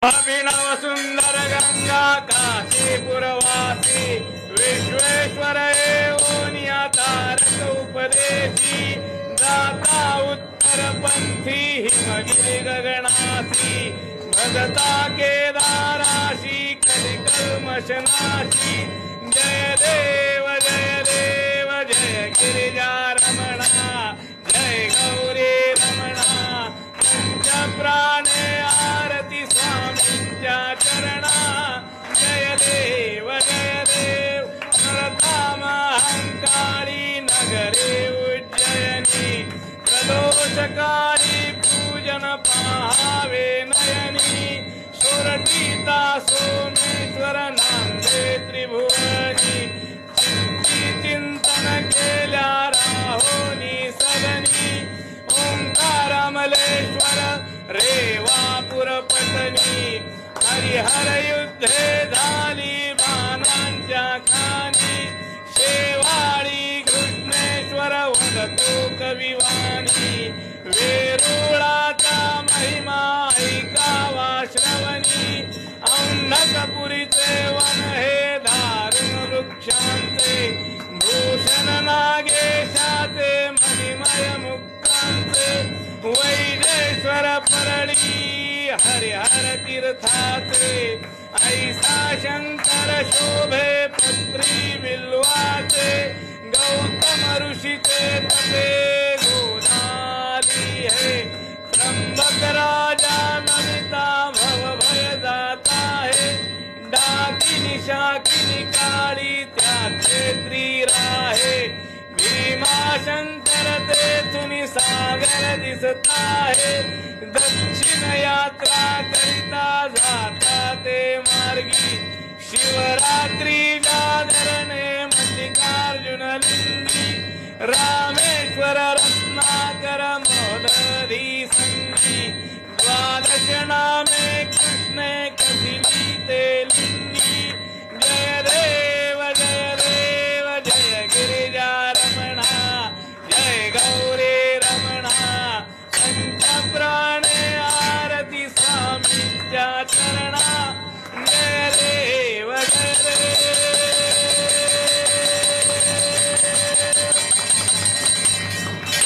अभिनव सुंदर गंगा काशीपुरवासी विश्वेश्वर एवोनिया तारक उपदेशी दाता उत्तरपंथी हिमगिरी गगनासी भगता केदाराशी कलिकल्मषनाशी जय देव जय गिरिजा रमणा जय गौरी रमणा पंच प्राणे आरती स्वामींच्या चरणा जय देव प्रथामहंकारी नगरे उज्जयिनी प्रदोषकारी पूजन पाहावे नयनी सुरटिता सोमेश्वर नांदे त्रिभुवनी चिंतन केल्या राहोनी सदनी ओंकारमलेश्वर रेवापुरपटनी हरिहर युद्धे झाली बाणांच्या खाणी शेवाळी कृष्णेश्वर वदतो कविवाणी वेरुळाचा महिमा ऐकावा श्रवणी औंढकपुरीचे वन हे दारुण वृक्षांचे भूषण नागेशाचे मणिमय मुक्तांचे वैदेश्वर परळी हरिहर तीर्थाचे ऐसा शंकर शोभे पत्री बिल्वाचे गौतम ऋषीचे तपे गोदाली है त्र्यंबक राजा नमिता भव भय जाता है डाकिनी शाकिनी काळी त्याचे त्रिराहे भीमाशंकर तेथून सागर दिसता है दक्षिण यात्रा करिता जाता ते मार्गी शिवरात्री जागरणे मल्लिकार्जुन लिंगी रामेश्वर